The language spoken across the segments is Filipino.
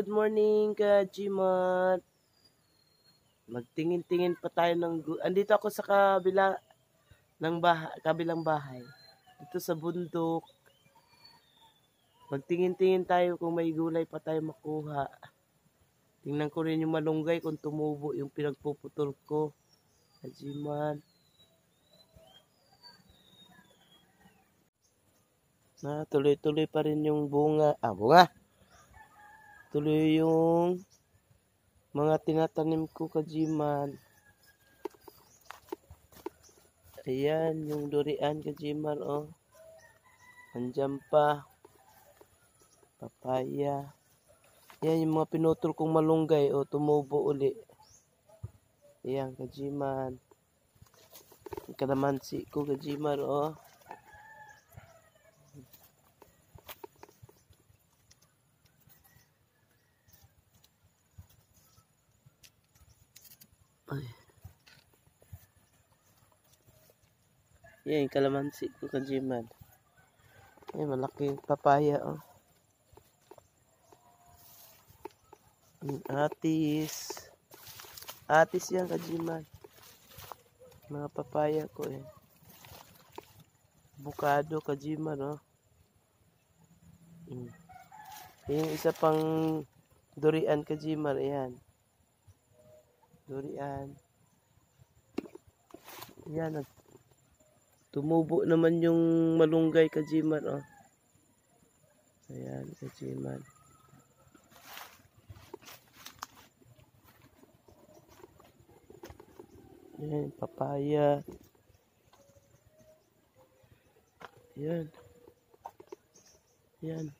good morning ka Gmat. Magtingin-tingin pa tayo andito ako sa kabilang bahay. Dito sa bundok. Magtingin-tingin tayo kung may gulay pa tayo makuha. Tingnan ko rin yung malunggay kung tumubo yung pinagpuputol ko. Ka Gmat. Tuloy-tuloy pa rin yung bunga. Bunga! Tuloy yung mga tinatanim ko ka Gmat. Ayan, yung durian ka Gmat, oh. Andyan pa. Papaya. Ayan, yung mga pinutol kong malunggay, oh, tumubo uli. Ayan, ka Gmat. Yung kalamansi ko ka Gmat, oh. Ay. Yan, yung kalamansi ko ka Gmat. Ay, malaking papaya, oh. Atis. Atis yan ka Gmat. Mga papaya ko, eh. Avocado ka Gmat, oh. Yung isa pang durian ka Gmat, ayan. Durian. Ayan, tumubo naman yung malunggay ka Gmat, oh. Ayan, ka Gmat. Ayan, papaya. Ayan. Ayan.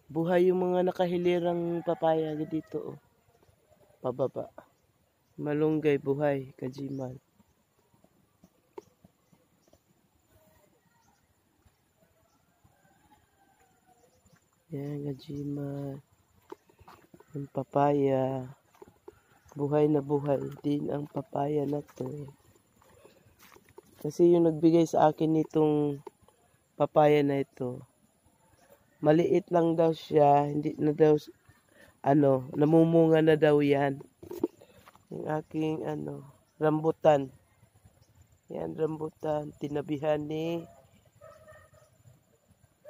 Buhay yung mga nakahilirang papaya dito, oh. Pababa. Malunggay, buhay ka Gmat. Ayan ka Gmat. Yung papaya. Buhay na buhay din ang papaya na to, eh. Kasi yung nagbigay sa akin nitong papaya na ito, maliit lang daw siya, hindi na daw, namumunga na daw yan. Yung aking, rambutan. Yan, rambutan, tinabihan ni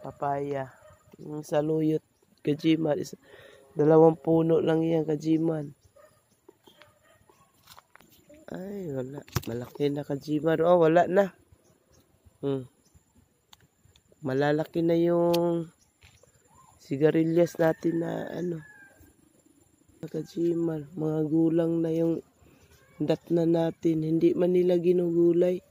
papaya. Yung saluyot ka Gmat, 2 puno lang yan ka Gmat. Ay, wala. Malaki na ka Gmat. Oh, wala na. Malalaki na yung sigarilyas natin na ka Gmat. Mga gulang na yung datna natin. Hindi man nila ginugulay.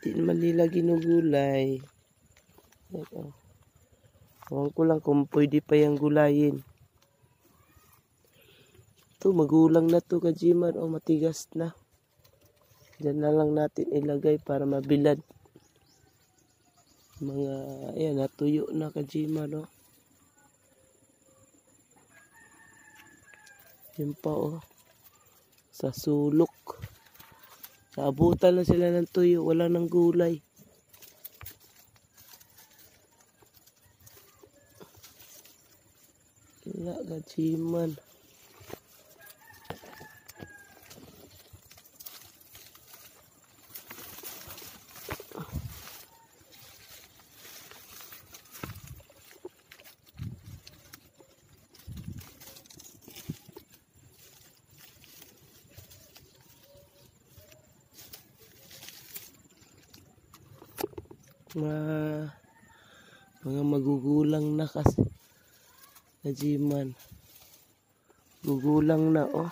Hindi man nila ginugulay. Huwag ko lang kung pwede pa yung gulayin. Ito, magulang na to ka Gmat. Oh, matigas na. Diyan na lang natin ilagay para mabilad. Ayan, natuyo na ka Gmat, oh. Yan pa, oh. Sa sulok. Naabutan na sila ng tuyo. Wala nang gulay. Wala ka Gmat. Mga magugulang na kasi ka Gmat. Gugulang na, oh.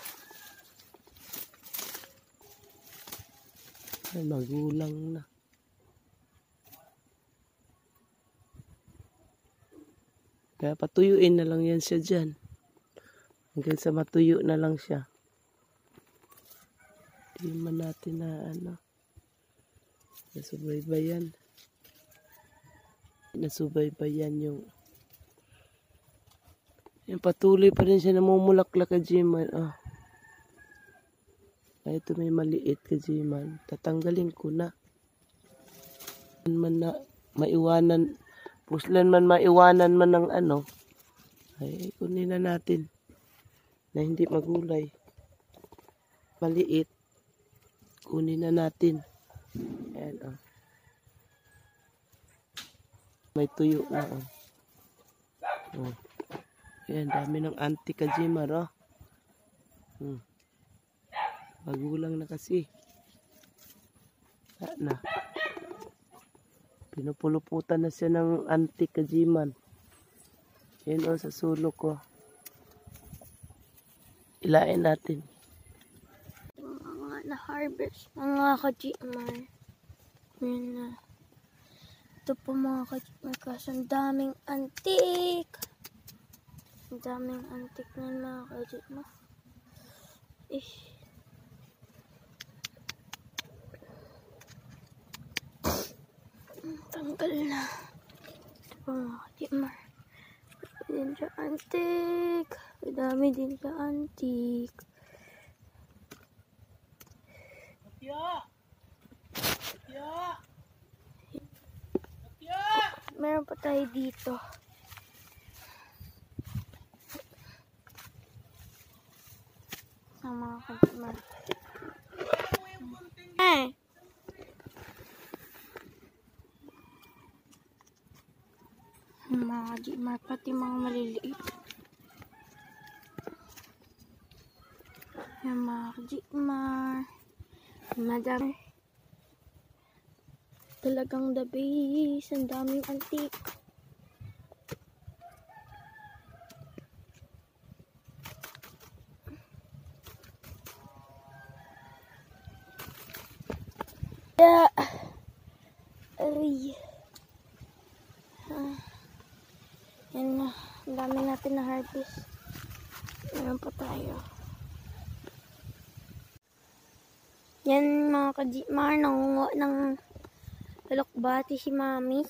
Ay, magulang na. Kaya patuyuin na lang yan siya dyan. Hanggang sa matuyo na lang siya. Hindi man natin na nasubaybayan. Nasubaybayan yung patuloy pa rin siya namumulaklak ka Gmat, oh. Ito may maliit ka Gmat. Tatanggalin ko na. Man na maiwanan Muslan man maiwanan man ng ano, ay kunin na natin na hindi magulay. Maliit. Kunin na natin. Ayan, oh. May tuyo na, oh. Oh. Ayan, dami ng anti Kajimar, oh. Magulang na kasi. Na. Pinupuluputan na siya ng anti Kajimar. Ayan, oh, sa sulok ko. Ilain natin. Mga na-harvest, mga Kajimar. Ayan na. Ito po mga Kajimar, kasi ang daming antik. Ang daming antik na mga Kajimar. Tanggal na. Ito po mga Kajimar. Din siya antik. Dami din siya antik. Meron pa tayo dito. Sa mga Kajimar. Mga Kajimar, pati mga maliliit. Yan mga Kajimar. Madami. Talagang the base. Ang daming antik. Ay. Yan na. Ang dami natin na harvest. Meron pa tayo. Yan mga Kajimar. Nangungo ng alokbati si Mami.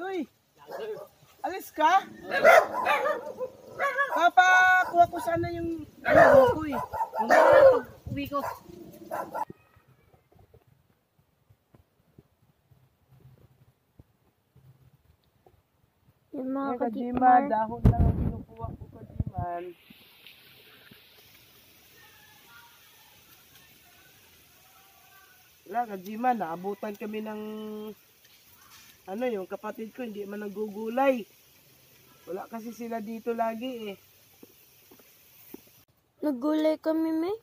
Uy! Alis ka? Papa, kuha ko sana yung ano ko eh. Mamaya pag uwi ko. Yan mga Kajimar, Kajimar. dahon lang ang kinukuha ko Kajimar. Wala Kajimar, naabutan kami ng ano yung kapatid ko hindi man nagugulay. Wala kasi sila dito lagi eh. Naggulay kami, may.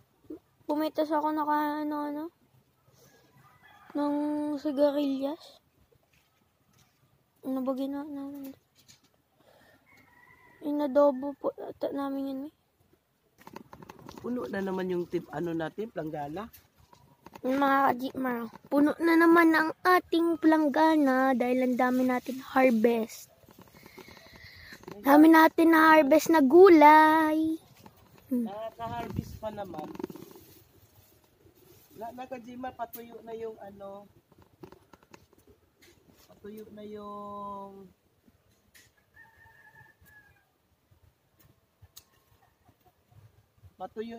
Pumitas ako naka ano ng sigarilyas. Ano ba ginawa namin? Inadobo po ata namin yun, may. Puno na naman yung tip ano natin, planggana. Mga Kajimar, puno na naman ang ating planggana dahil ang dami natin harvest. Dami natin na harvest na gulay. Nakaka-harvest pa naman. Kajimar, patuyo na yung ano. Patuyo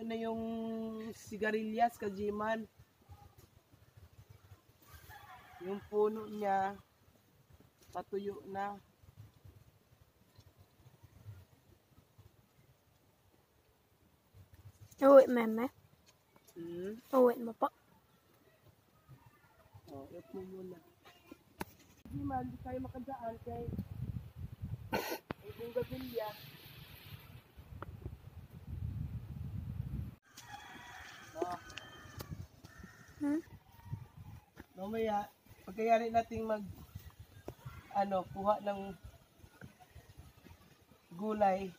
na yung sigarilyas Kajimar. Yung puno niya patuyo na. Uwi, meme. Uwi mo pa. Oh, ip mo muna. Hindi man, di tayo makadaan kay ibong gabilya. Mamaya, pagkayari nating kuha ng gulay,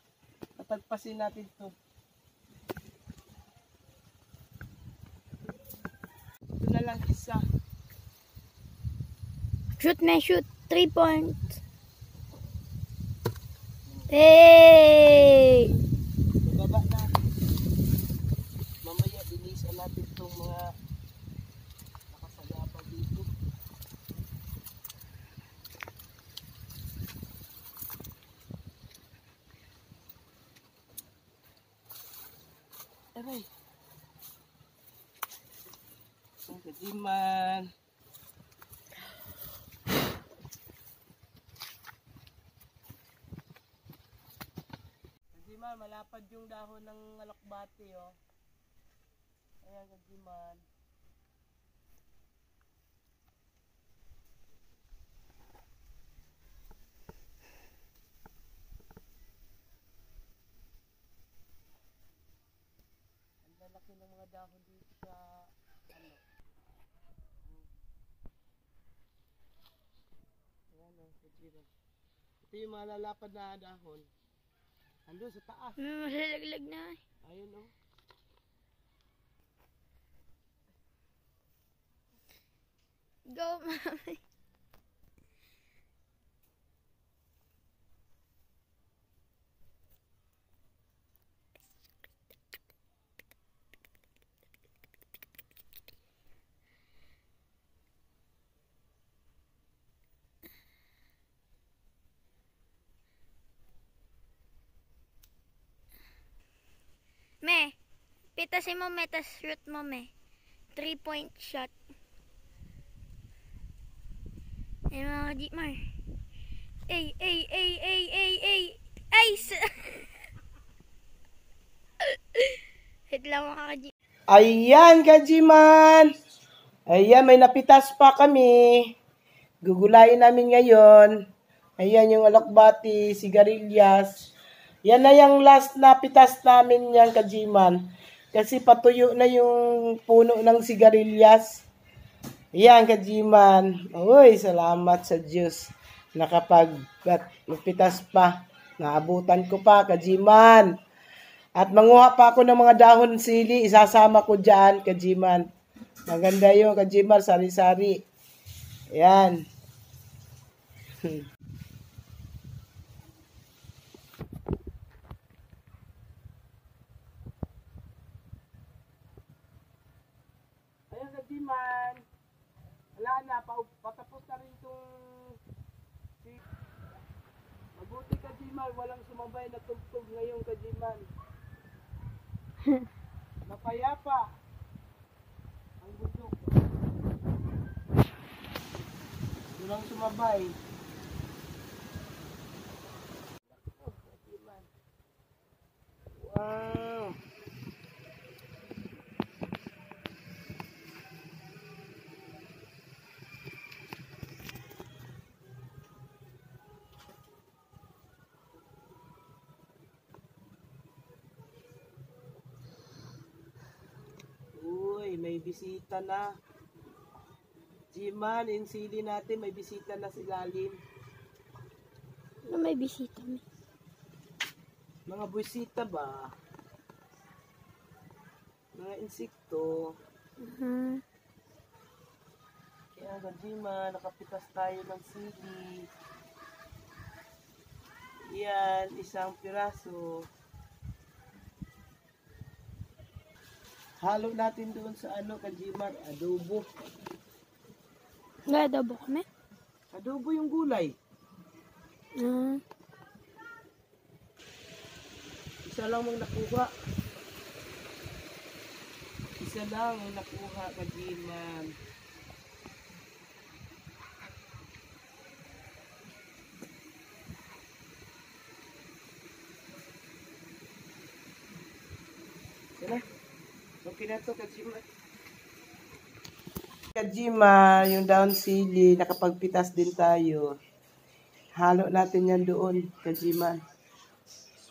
tatagpasin natin to. Ito na lang isa. Shoot na shoot. 3 points. Hey! Bababa na. Mamaya, dinisan natin itong mga nakasagapa dito. aray. Ang kajiman. Kajiman, malapad yung dahon ng alakbati, oh. Ayan, kajiman. Ang lalaki ng mga dahon dito sa ano. Ayan, oh, kajiman. Ito yung mga lalapad na dahon. Andun sa taas. Malalaglag na. Ayun, oh. Go, mami. Me, pitasin mo, me, tas shoot mo, me. 3-point shot. Ay, mga ka-Jeepmar. Ay! Hit lang mga ka-Jeep. Ayan, kajiman! Ayan, may napitas pa kami. Gugulayin namin ngayon. Ayan yung alokbati, sigarilyas. Yan na yung last na pitas namin yan, kajiman. Kasi patuyo na yung puno ng sigarilyas. Ayan, kajiman. Uy, salamat sa Diyos. Napitas pa. Naabutan ko pa, kajiman. At manguha pa ako ng mga dahon sili. Isasama ko dyan, kajiman. Maganda yun, kajiman. Sari-sari. Ayan. Ayan, kajiman. Wala na, patapos na rin itong... Mabuti, kajiman. Walang sumabay na tugtog ngayon, kajiman. Napayapa. Ang bundok. Walang sumabay. Wow. Uy, may bisita na. Jiman, yung sili natin, may bisita na si Lalim. Ano may bisita, me? Mga bisita ba? Mga insekto. Kaya nga, Jiman, nakapitas tayo ng sili. Yan, isang piraso. Halo natin doon sa ano, Kajiman, adobo. Nag-adobo kami? Adobo yung gulay. Isa lang mong nakuha. Isa lang ang nakuha, Kajiman. Yan na. Okay na to, Kajiman. Kajima, yung down sili, nakapagpitas din tayo. Halo natin yan doon, Kajiman.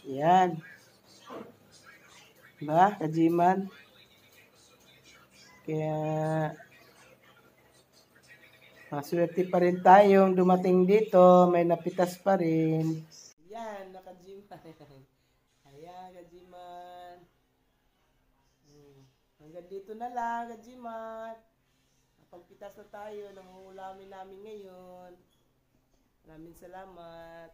Yan. Diba, Kajiman? Kaya, maswerte pa rin tayong dumating dito. May napitas pa rin. Yan, naka-Kajiman. Ayan, Kajiman. Hanggang dito na lang, Kajiman. Pagpitas na tayo, nangungulamin namin ngayon. Maraming salamat.